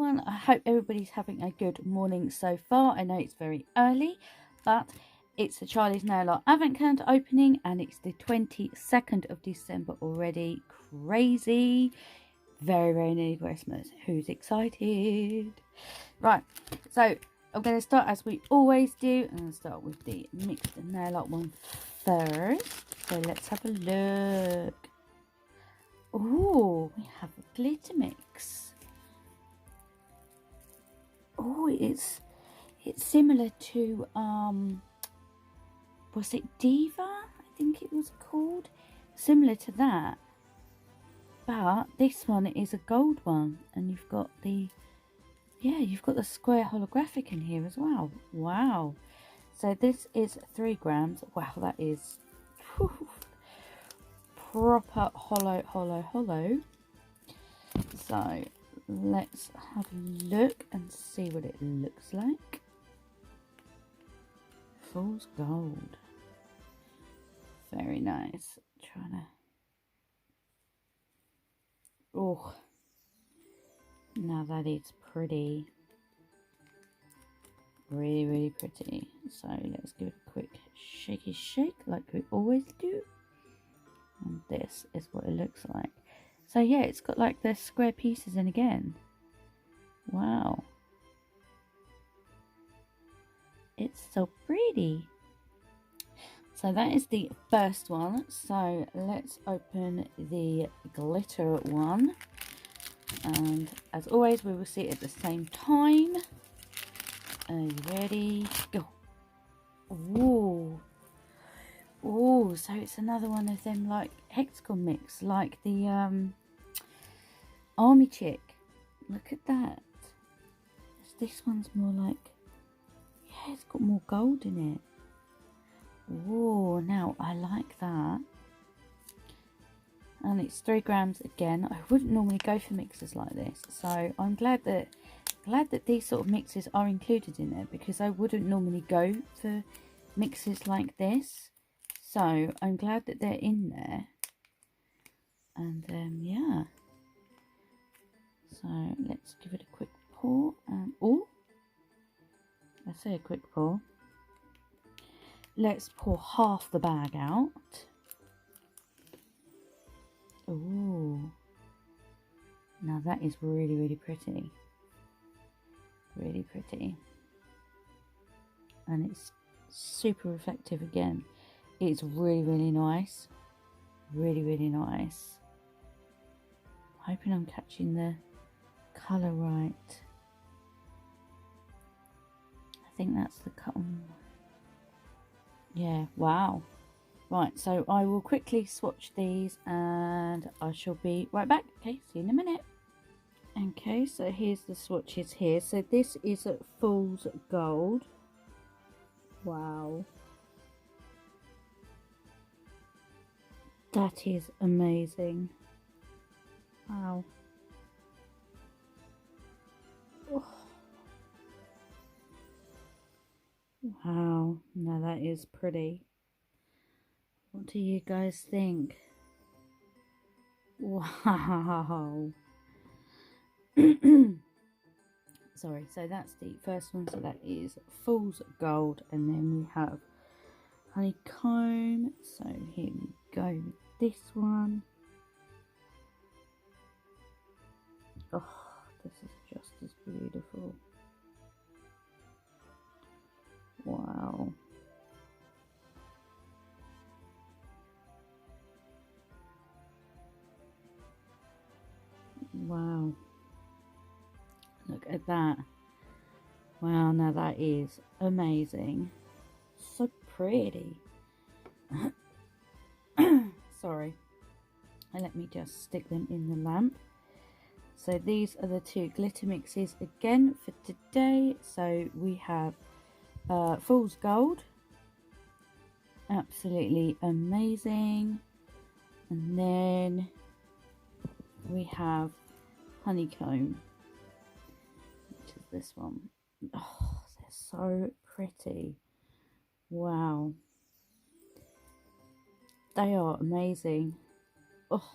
everyone. I hope everybody's having a good morning so far. I know it's very early, but it's the Charlie's Nail Art Advent Calendar opening and it's the 22nd of December already. Crazy. Very, very nearly Christmas. Who's excited? Right, so I'm going to start as we always do. I'm going to start with the mixed nail art one first. So let's have a look. Oh, we have a glitter mix. Oh, it's similar to was it Diva? I think it was called. Similar to that, but this one is a gold one, and you've got the square holographic in here as well. Wow! So this is 3 grams. Wow, that is proper hollow. So let's have a look and see what it looks like. Fool's gold. Very nice. Trying to. Oh, now that is pretty. Really, really pretty. So let's give it a quick shaky shake like we always do. And this is what it looks like. So yeah, it's got like the square pieces in again. Wow. It's so pretty. So that is the first one. So let's open the glitter one. And as always, we will see it at the same time. Are you ready? Go. Ooh. Oh, so it's another one of them like hexagon mix, like the army chick. Look at that. This one's more like, yeah, it's got more gold in it. Oh, now I like that. And it's 3 grams again. I wouldn't normally go for mixes like this, so I'm glad that these sort of mixes are included in there, because I wouldn't normally go for mixes like this. So I'm glad that they're in there. And yeah. So let's give it a quick pour. Oh, I say a quick pour. Let's pour half the bag out. Oh, now that is really, really pretty. Really pretty. And it's super reflective again. It's really, really nice. Really, really nice. Hoping I'm catching the colour right. I think that's the cotton. Yeah, wow. Right, so I will quickly swatch these and I shall be right back. Okay, see you in a minute. Okay, so here's the swatches here. So this is at Fool's Gold. Wow. That is amazing. Wow. Oh. Wow, now that is pretty. What do you guys think? Wow. Sorry, so that's the first one. So that is Fool's Gold, and then we have Honeycomb. So here we go with this one. Oh, this is just as beautiful. Wow. Wow. Look at that. Wow, now that is amazing. So pretty. Sorry. And let me just stick them in the lamp. So these are the 2 glitter mixes again for today. So we have Fool's Gold. Absolutely amazing. And then we have Honeycomb, which is this one. Oh, they're so pretty. Wow. They are amazing. Oh,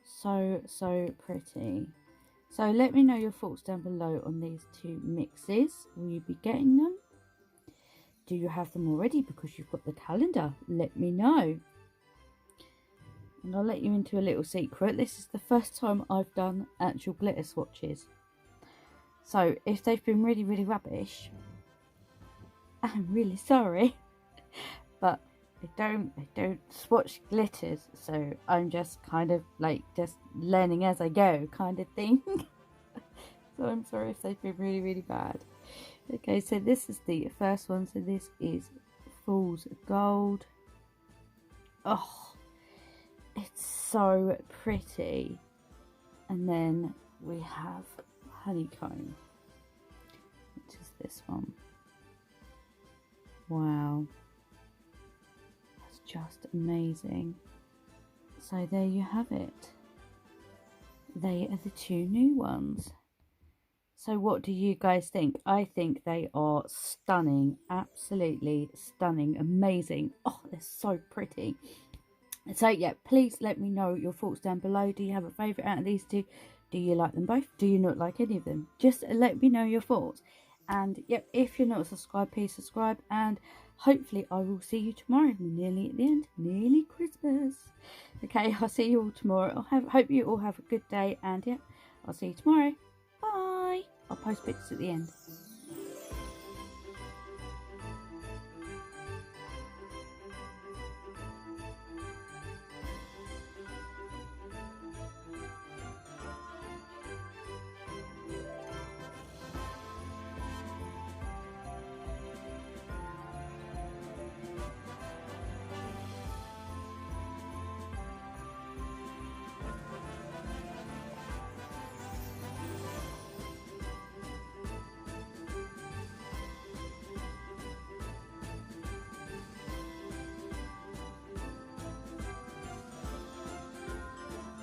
so pretty. So let me know your thoughts down below on these two mixes. Will you be getting them? Do you have them already because you've got the calendar? Let me know. And I'll let you into a little secret. This is the first time I've done actual glitter swatches. So if they've been really, really rubbish, I'm really sorry. But I don't swatch glitters, so I'm just kind of like just learning as I go kind of thing. So I'm sorry if they've been really, really bad. Okay, so this is the first one. So this is Fool's Gold. Oh, it's so pretty. And then we have Honeycomb, which is this one. Wow, that's just amazing. So there you have it. They are the two new ones. So what do you guys think? I think they are stunning, absolutely stunning, amazing. Oh, they're so pretty. So yeah, please let me know your thoughts down below. Do you have a favourite out of these two? Do you like them both? Do you not like any of them? Just let me know your thoughts. And yep, if you're not subscribed, please subscribe. And hopefully I will see you tomorrow. We're nearly at the end, nearly Christmas. Okay, I'll see you all tomorrow. Hope you all have a good day. And yeah, I'll see you tomorrow. Bye. I'll post pictures at the end.